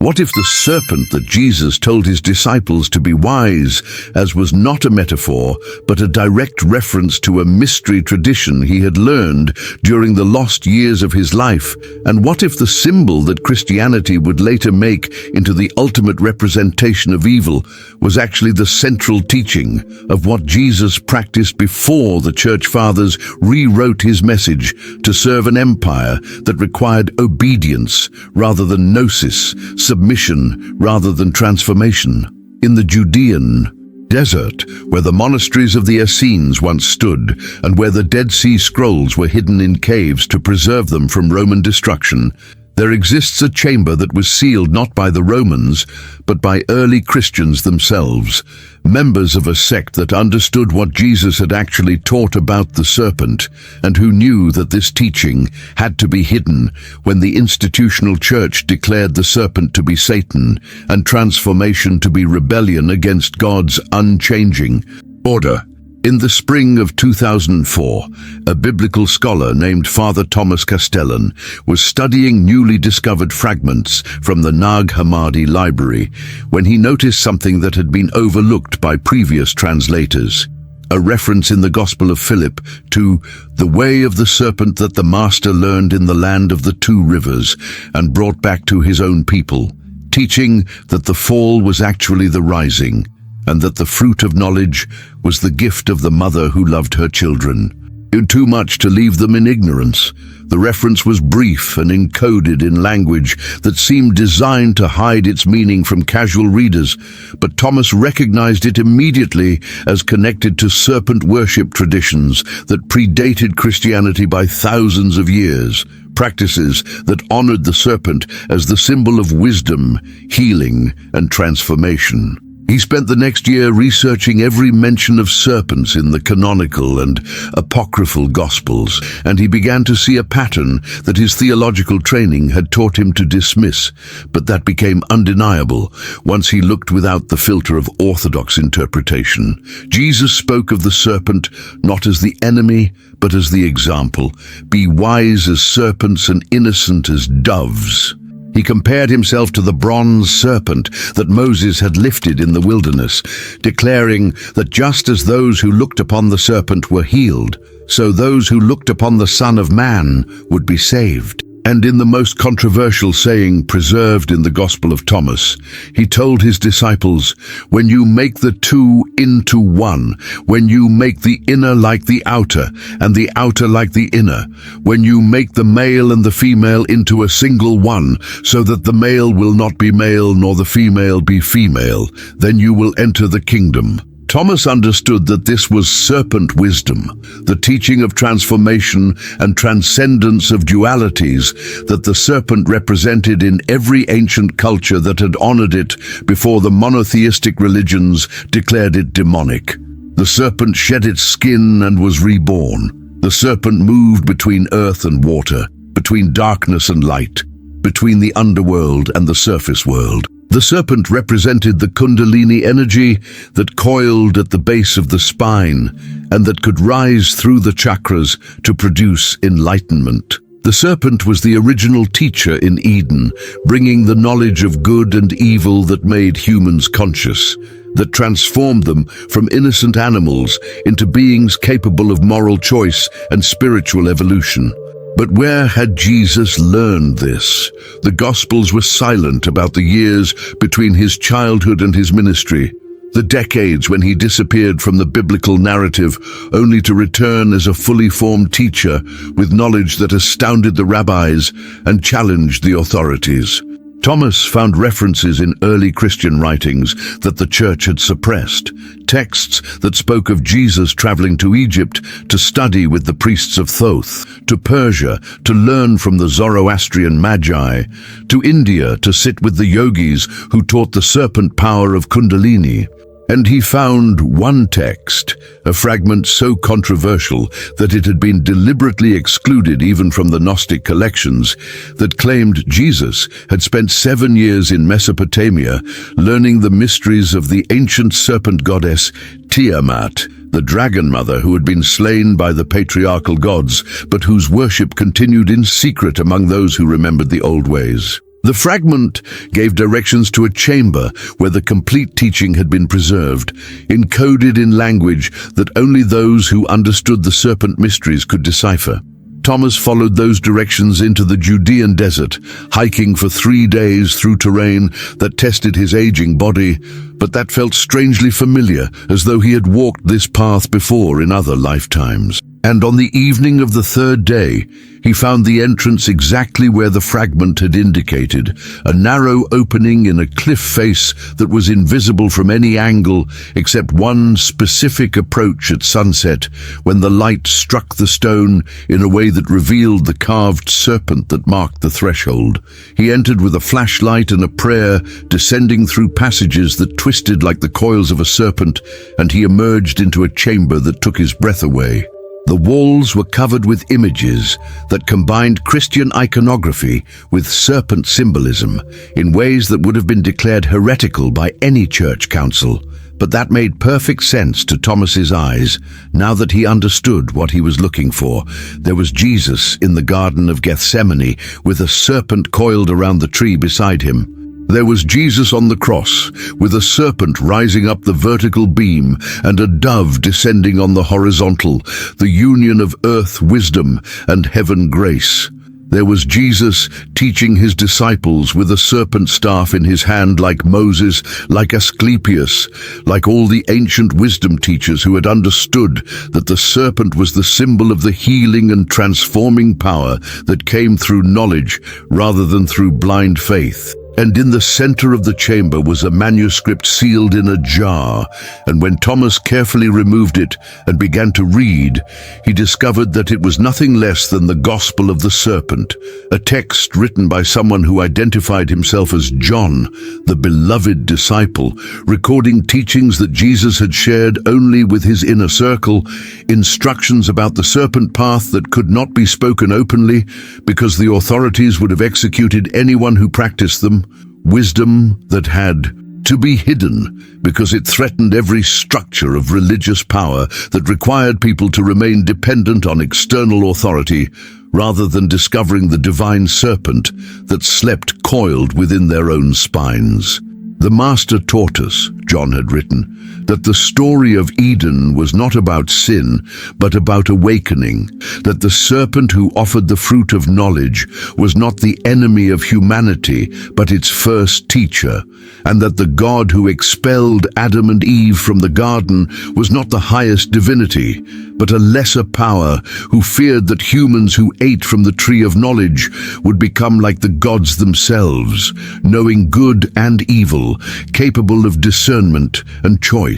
What if the serpent that Jesus told his disciples to be wise as was not a metaphor, but a direct reference to a mystery tradition he had learned during the lost years of his life? And what if the symbol that Christianity would later make into the ultimate representation of evil was actually the central teaching of what Jesus practiced before the Church Fathers rewrote his message to serve an empire that required obedience rather than gnosis, submission rather than transformation? In the Judean desert, where the monasteries of the Essenes once stood, and where the Dead Sea Scrolls were hidden in caves to preserve them from Roman destruction, there exists a chamber that was sealed not by the Romans, but by early Christians themselves, members of a sect that understood what Jesus had actually taught about the serpent, and who knew that this teaching had to be hidden when the institutional church declared the serpent to be Satan and transformation to be rebellion against God's unchanging order. In the spring of 2004, a biblical scholar named Father Thomas Castellan was studying newly discovered fragments from the Nag Hammadi library when he noticed something that had been overlooked by previous translators. A reference in the Gospel of Philip to the way of the serpent that the Master learned in the land of the two rivers and brought back to his own people, teaching that the fall was actually the rising, and that the fruit of knowledge was the gift of the mother who loved her children. Too much to leave them in ignorance. The reference was brief and encoded in language that seemed designed to hide its meaning from casual readers, but Thomas recognized it immediately as connected to serpent worship traditions that predated Christianity by thousands of years, practices that honored the serpent as the symbol of wisdom, healing, and transformation. He spent the next year researching every mention of serpents in the canonical and apocryphal Gospels, and he began to see a pattern that his theological training had taught him to dismiss, but that became undeniable once he looked without the filter of orthodox interpretation. Jesus spoke of the serpent not as the enemy, but as the example. Be wise as serpents and innocent as doves. He compared himself to the bronze serpent that Moses had lifted in the wilderness, declaring that just as those who looked upon the serpent were healed, so those who looked upon the Son of Man would be saved. And in the most controversial saying preserved in the Gospel of Thomas, he told his disciples, "When you make the two into one, when you make the inner like the outer, and the outer like the inner, when you make the male and the female into a single one, so that the male will not be male nor the female be female, then you will enter the kingdom." Thomas understood that this was serpent wisdom, the teaching of transformation and transcendence of dualities that the serpent represented in every ancient culture that had honored it before the monotheistic religions declared it demonic. The serpent shed its skin and was reborn. The serpent moved between earth and water, between darkness and light, between the underworld and the surface world. The serpent represented the Kundalini energy that coiled at the base of the spine and that could rise through the chakras to produce enlightenment. The serpent was the original teacher in Eden, bringing the knowledge of good and evil that made humans conscious, that transformed them from innocent animals into beings capable of moral choice and spiritual evolution. But where had Jesus learned this? The Gospels were silent about the years between his childhood and his ministry, the decades when he disappeared from the biblical narrative only to return as a fully formed teacher with knowledge that astounded the rabbis and challenged the authorities. Thomas found references in early Christian writings that the church had suppressed, texts that spoke of Jesus traveling to Egypt to study with the priests of Thoth, to Persia to learn from the Zoroastrian magi, to India to sit with the yogis who taught the serpent power of Kundalini. And he found one text, a fragment so controversial that it had been deliberately excluded even from the Gnostic collections, that claimed Jesus had spent 7 years in Mesopotamia learning the mysteries of the ancient serpent goddess Tiamat, the dragon mother who had been slain by the patriarchal gods, but whose worship continued in secret among those who remembered the old ways. The fragment gave directions to a chamber where the complete teaching had been preserved, encoded in language that only those who understood the serpent mysteries could decipher. Thomas followed those directions into the Judean desert, hiking for 3 days through terrain that tested his aging body, but that felt strangely familiar, as though he had walked this path before in other lifetimes. And on the evening of the 3rd day, he found the entrance exactly where the fragment had indicated, a narrow opening in a cliff face that was invisible from any angle except one specific approach at sunset, when the light struck the stone in a way that revealed the carved serpent that marked the threshold. He entered with a flashlight and a prayer, descending through passages that twisted like the coils of a serpent, and he emerged into a chamber that took his breath away. The walls were covered with images that combined Christian iconography with serpent symbolism in ways that would have been declared heretical by any church council. But that made perfect sense to Thomas's eyes, now that he understood what he was looking for. There was Jesus in the Garden of Gethsemane, with a serpent coiled around the tree beside him. There was Jesus on the cross, with a serpent rising up the vertical beam and a dove descending on the horizontal, the union of earth wisdom and heaven grace. There was Jesus teaching his disciples with a serpent staff in his hand, like Moses, like Asclepius, like all the ancient wisdom teachers who had understood that the serpent was the symbol of the healing and transforming power that came through knowledge rather than through blind faith. And in the center of the chamber was a manuscript sealed in a jar, and when Thomas carefully removed it and began to read, he discovered that it was nothing less than the Gospel of the Serpent, a text written by someone who identified himself as John, the beloved disciple, recording teachings that Jesus had shared only with his inner circle, instructions about the serpent path that could not be spoken openly because the authorities would have executed anyone who practiced them, wisdom that had to be hidden because it threatened every structure of religious power that required people to remain dependent on external authority rather than discovering the divine serpent that slept coiled within their own spines. The Master taught us, John had written, that the story of Eden was not about sin, but about awakening, that the serpent who offered the fruit of knowledge was not the enemy of humanity, but its first teacher, and that the God who expelled Adam and Eve from the garden was not the highest divinity, but a lesser power who feared that humans who ate from the tree of knowledge would become like the gods themselves, knowing good and evil, capable of discernment and choice.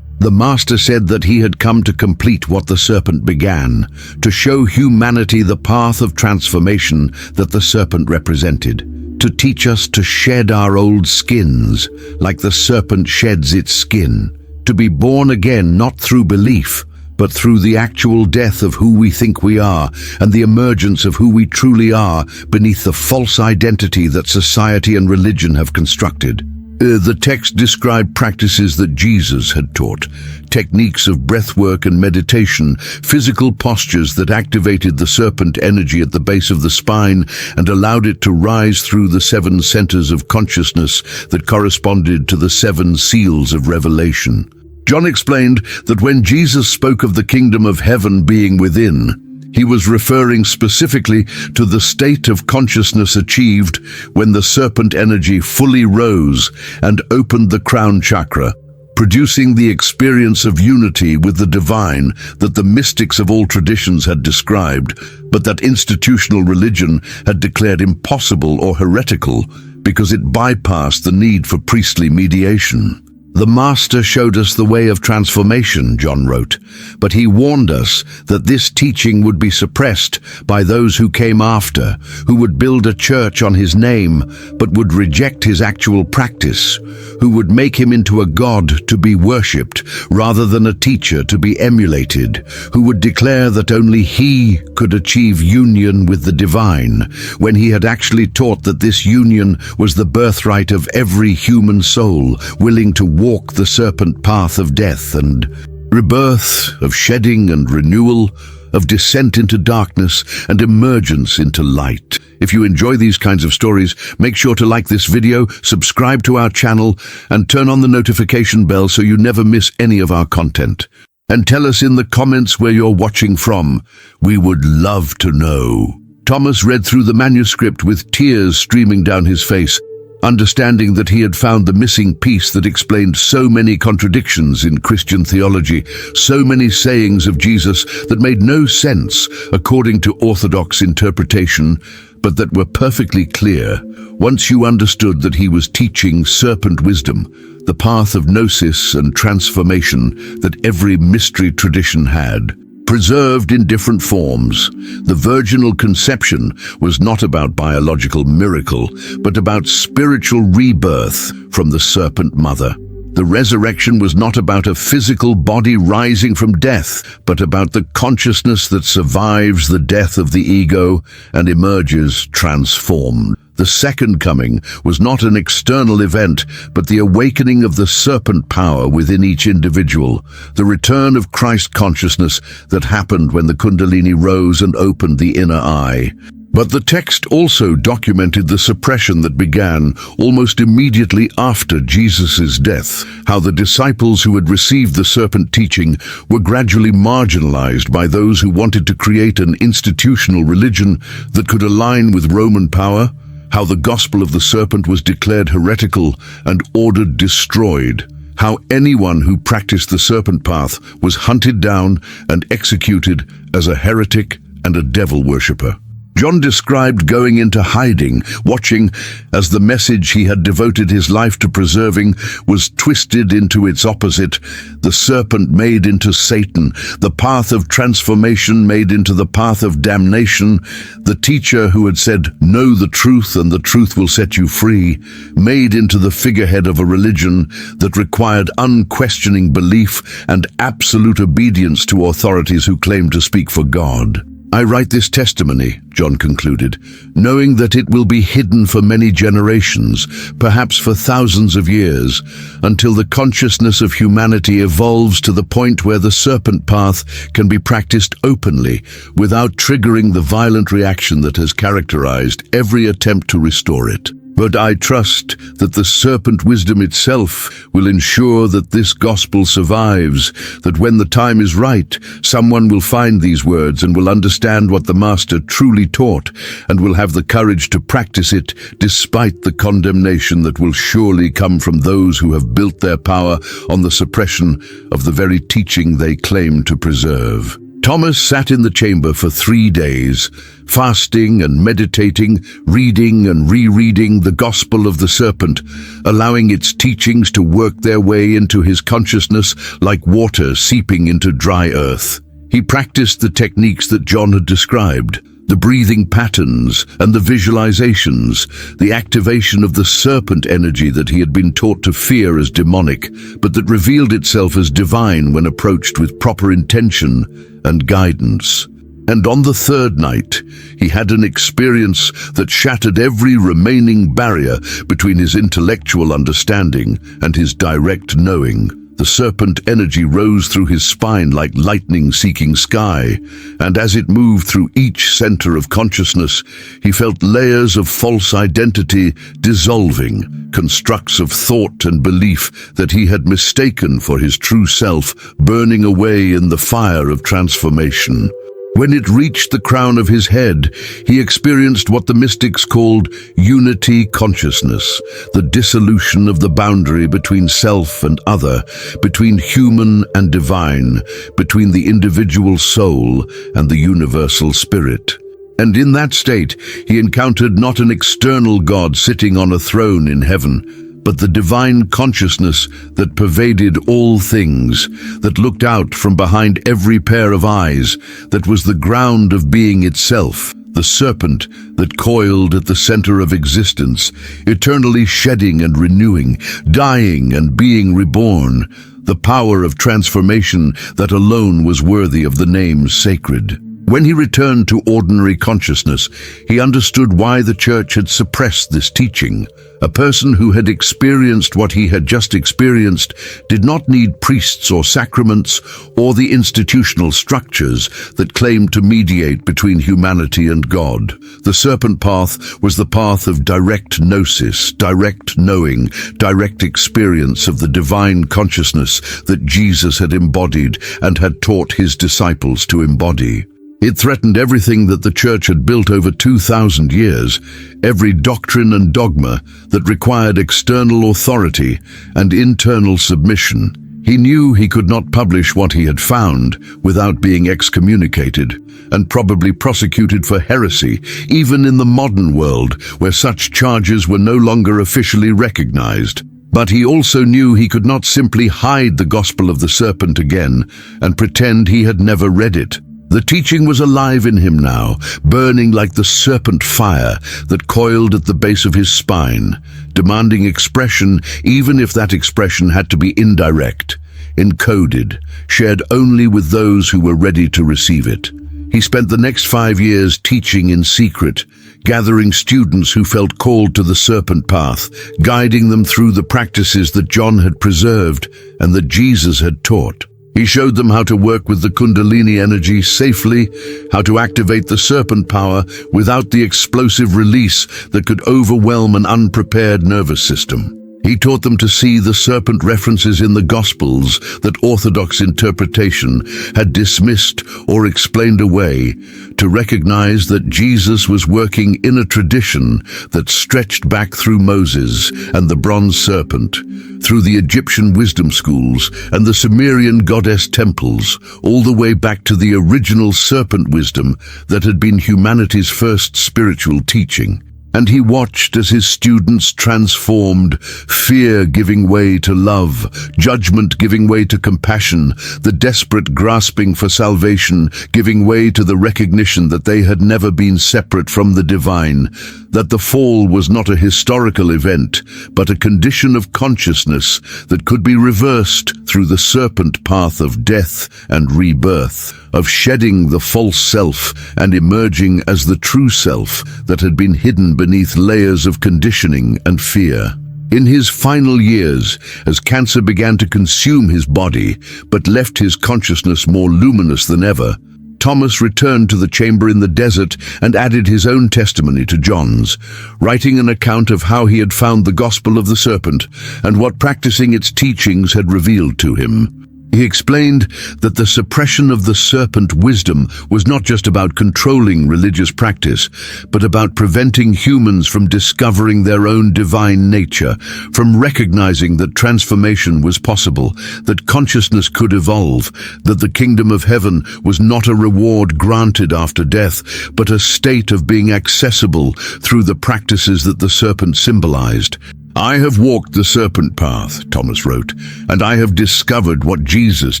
The Master said that he had come to complete what the serpent began, to show humanity the path of transformation that the serpent represented, to teach us to shed our old skins like the serpent sheds its skin, to be born again not through belief, but through the actual death of who we think we are and the emergence of who we truly are beneath the false identity that society and religion have constructed. The text described practices that Jesus had taught, techniques of breathwork and meditation, physical postures that activated the serpent energy at the base of the spine and allowed it to rise through the 7 centers of consciousness that corresponded to the 7 seals of revelation. John explained that when Jesus spoke of the kingdom of heaven being within, he was referring specifically to the state of consciousness achieved when the serpent energy fully rose and opened the crown chakra, producing the experience of unity with the divine that the mystics of all traditions had described, but that institutional religion had declared impossible or heretical because it bypassed the need for priestly mediation. The Master showed us the way of transformation, John wrote, but he warned us that this teaching would be suppressed by those who came after, who would build a church on his name, but would reject his actual practice, who would make him into a god to be worshipped rather than a teacher to be emulated, who would declare that only he could achieve union with the divine, when he had actually taught that this union was the birthright of every human soul willing to walk the serpent path of death. And rebirth, of shedding and renewal, of descent into darkness and emergence into light. If you enjoy these kinds of stories, make sure to like this video, subscribe to our channel, and turn on the notification bell so you never miss any of our content. And tell us in the comments where you're watching from. We would love to know. Thomas read through the manuscript with tears streaming down his face, understanding that he had found the missing piece that explained so many contradictions in Christian theology, so many sayings of Jesus that made no sense according to orthodox interpretation, but that were perfectly clear once you understood that he was teaching serpent wisdom, the path of gnosis and transformation that every mystery tradition had. Preserved in different forms, the virginal conception was not about biological miracle, but about spiritual rebirth from the serpent mother. The resurrection was not about a physical body rising from death, but about the consciousness that survives the death of the ego and emerges transformed. The second coming was not an external event, but the awakening of the serpent power within each individual, the return of Christ consciousness that happened when the Kundalini rose and opened the inner eye. But the text also documented the suppression that began almost immediately after Jesus' death, how the disciples who had received the serpent teaching were gradually marginalized by those who wanted to create an institutional religion that could align with Roman power, how the gospel of the serpent was declared heretical and ordered destroyed, how anyone who practiced the serpent path was hunted down and executed as a heretic and a devil worshipper. John described going into hiding, watching as the message he had devoted his life to preserving was twisted into its opposite, the serpent made into Satan, the path of transformation made into the path of damnation, the teacher who had said, "Know the truth and the truth will set you free," made into the figurehead of a religion that required unquestioning belief and absolute obedience to authorities who claimed to speak for God. "I write this testimony," John concluded, "knowing that it will be hidden for many generations, perhaps for thousands of years, until the consciousness of humanity evolves to the point where the serpent path can be practiced openly, without triggering the violent reaction that has characterized every attempt to restore it. But I trust that the serpent wisdom itself will ensure that this gospel survives, that when the time is right, someone will find these words and will understand what the Master truly taught, and will have the courage to practice it despite the condemnation that will surely come from those who have built their power on the suppression of the very teaching they claim to preserve." Thomas sat in the chamber for 3 days, fasting and meditating, reading and rereading the gospel of the serpent, allowing its teachings to work their way into his consciousness like water seeping into dry earth. He practiced the techniques that John had described, the breathing patterns and the visualizations, the activation of the serpent energy that he had been taught to fear as demonic, but that revealed itself as divine when approached with proper intention and guidance. And on the third night, he had an experience that shattered every remaining barrier between his intellectual understanding and his direct knowing. The serpent energy rose through his spine like lightning-seeking sky, and as it moved through each center of consciousness, he felt layers of false identity dissolving, constructs of thought and belief that he had mistaken for his true self burning away in the fire of transformation. When it reached the crown of his head, he experienced what the mystics called unity consciousness, the dissolution of the boundary between self and other, between human and divine, between the individual soul and the universal spirit. And in that state, he encountered not an external God sitting on a throne in heaven, but the divine consciousness that pervaded all things, that looked out from behind every pair of eyes, that was the ground of being itself, the serpent that coiled at the center of existence, eternally shedding and renewing, dying and being reborn, the power of transformation that alone was worthy of the name sacred. When he returned to ordinary consciousness, he understood why the church had suppressed this teaching. A person who had experienced what he had just experienced did not need priests or sacraments or the institutional structures that claimed to mediate between humanity and God. The serpent path was the path of direct gnosis, direct knowing, direct experience of the divine consciousness that Jesus had embodied and had taught his disciples to embody. It threatened everything that the church had built over 2,000 years, every doctrine and dogma that required external authority and internal submission. He knew he could not publish what he had found without being excommunicated and probably prosecuted for heresy, even in the modern world where such charges were no longer officially recognized. But he also knew he could not simply hide the gospel of the serpent again and pretend he had never read it. The teaching was alive in him now, burning like the serpent fire that coiled at the base of his spine, demanding expression even if that expression had to be indirect, encoded, shared only with those who were ready to receive it. He spent the next 5 years teaching in secret, gathering students who felt called to the serpent path, guiding them through the practices that John had preserved and that Jesus had taught. He showed them how to work with the Kundalini energy safely, how to activate the serpent power without the explosive release that could overwhelm an unprepared nervous system. He taught them to see the serpent references in the Gospels that orthodox interpretation had dismissed or explained away, to recognize that Jesus was working in a tradition that stretched back through Moses and the bronze serpent, through the Egyptian wisdom schools and the Sumerian goddess temples, all the way back to the original serpent wisdom that had been humanity's first spiritual teaching. And he watched as his students transformed, fear giving way to love, judgment giving way to compassion, the desperate grasping for salvation giving way to the recognition that they had never been separate from the divine, that the fall was not a historical event, but a condition of consciousness that could be reversed through the serpent path of death and rebirth, of shedding the false self and emerging as the true self that had been hidden beneath layers of conditioning and fear. In his final years, as cancer began to consume his body but left his consciousness more luminous than ever, Thomas returned to the chamber in the desert and added his own testimony to John's, writing an account of how he had found the gospel of the serpent and what practicing its teachings had revealed to him. He explained that the suppression of the serpent wisdom was not just about controlling religious practice, but about preventing humans from discovering their own divine nature, from recognizing that transformation was possible, that consciousness could evolve, that the kingdom of heaven was not a reward granted after death, but a state of being accessible through the practices that the serpent symbolized. "I have walked the serpent path," Thomas wrote, "and I have discovered what Jesus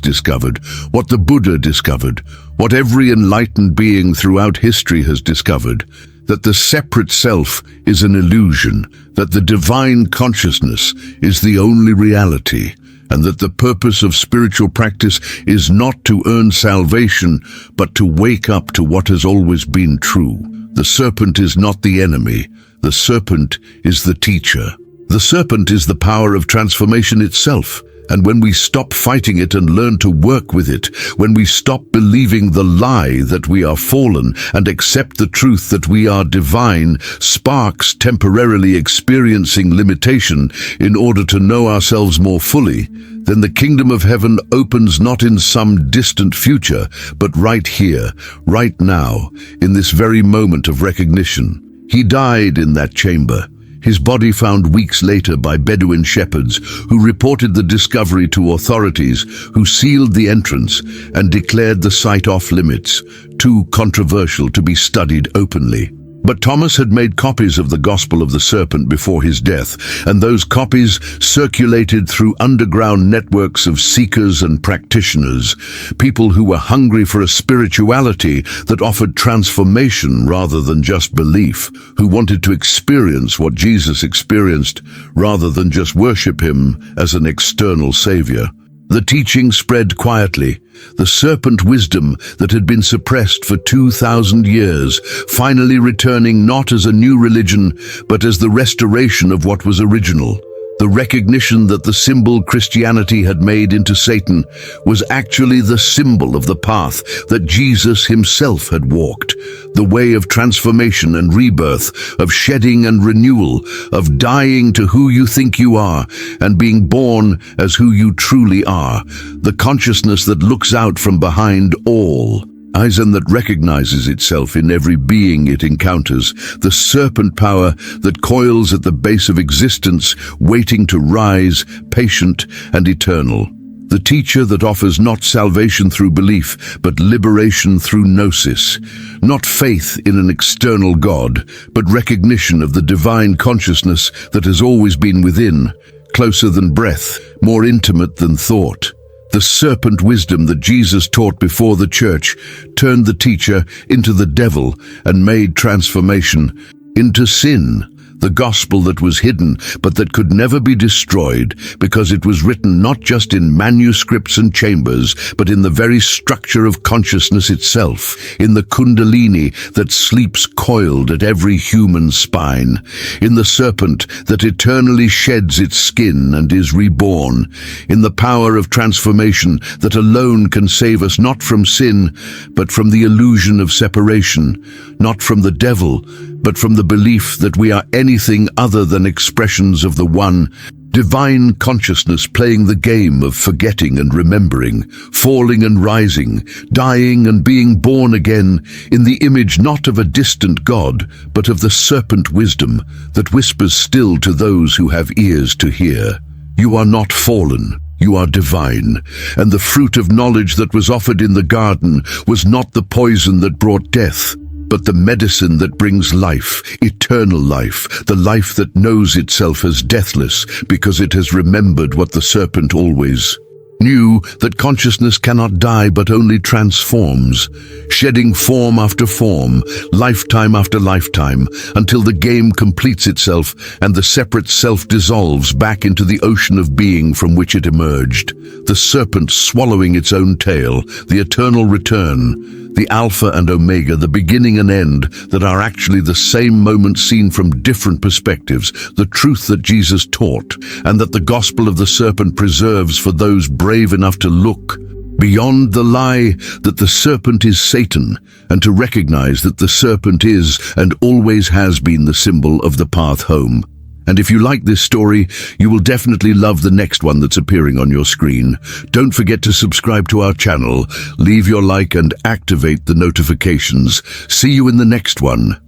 discovered, what the Buddha discovered, what every enlightened being throughout history has discovered, that the separate self is an illusion, that the divine consciousness is the only reality, and that the purpose of spiritual practice is not to earn salvation, but to wake up to what has always been true. The serpent is not the enemy, the serpent is the teacher. The serpent is the power of transformation itself, and when we stop fighting it and learn to work with it, when we stop believing the lie that we are fallen and accept the truth that we are divine, sparks temporarily experiencing limitation in order to know ourselves more fully, then the kingdom of heaven opens not in some distant future, but right here, right now, in this very moment of recognition. He died in that chamber. His body found weeks later by Bedouin shepherds who reported the discovery to authorities, who sealed the entrance and declared the site off limits, too controversial to be studied openly. But Thomas had made copies of the Gospel of the Serpent before his death, and those copies circulated through underground networks of seekers and practitioners, people who were hungry for a spirituality that offered transformation rather than just belief, who wanted to experience what Jesus experienced rather than just worship him as an external savior. The teaching spread quietly. The serpent wisdom that had been suppressed for 2,000 years, finally returning not as a new religion, but as the restoration of what was original. The recognition that the symbol Christianity had made into Satan was actually the symbol of the path that Jesus himself had walked, the way of transformation and rebirth, of shedding and renewal, of dying to who you think you are and being born as who you truly are, the consciousness that looks out from behind all. And that recognizes itself in every being it encounters, the serpent power that coils at the base of existence, waiting to rise, patient and eternal. The teacher that offers not salvation through belief, but liberation through gnosis. Not faith in an external God, but recognition of the divine consciousness that has always been within, closer than breath, more intimate than thought. The serpent wisdom that Jesus taught before the church turned the teacher into the devil and made transformation into sin. The gospel that was hidden, but that could never be destroyed, because it was written not just in manuscripts and chambers, but in the very structure of consciousness itself, in the kundalini that sleeps coiled at every human spine, in the serpent that eternally sheds its skin and is reborn, in the power of transformation that alone can save us not from sin, but from the illusion of separation, not from the devil, but from the belief that we are anything other than expressions of the one, divine consciousness playing the game of forgetting and remembering, falling and rising, dying and being born again in the image not of a distant God, but of the serpent wisdom that whispers still to those who have ears to hear. You are not fallen. You are divine, and the fruit of knowledge that was offered in the garden was not the poison that brought death, but the medicine that brings life, eternal life, the life that knows itself as deathless because it has remembered what the serpent always knew, that consciousness cannot die but only transforms, shedding form after form, lifetime after lifetime, until the game completes itself and the separate self dissolves back into the ocean of being from which it emerged, the serpent swallowing its own tail, the eternal return, the Alpha and Omega, the beginning and end, that are actually the same moment seen from different perspectives, the truth that Jesus taught, and that the gospel of the serpent preserves for those brave enough to look beyond the lie that the serpent is Satan, and to recognize that the serpent is and always has been the symbol of the path home. And if you like this story, you will definitely love the next one that's appearing on your screen. Don't forget to subscribe to our channel, leave your like and activate the notifications. See you in the next one.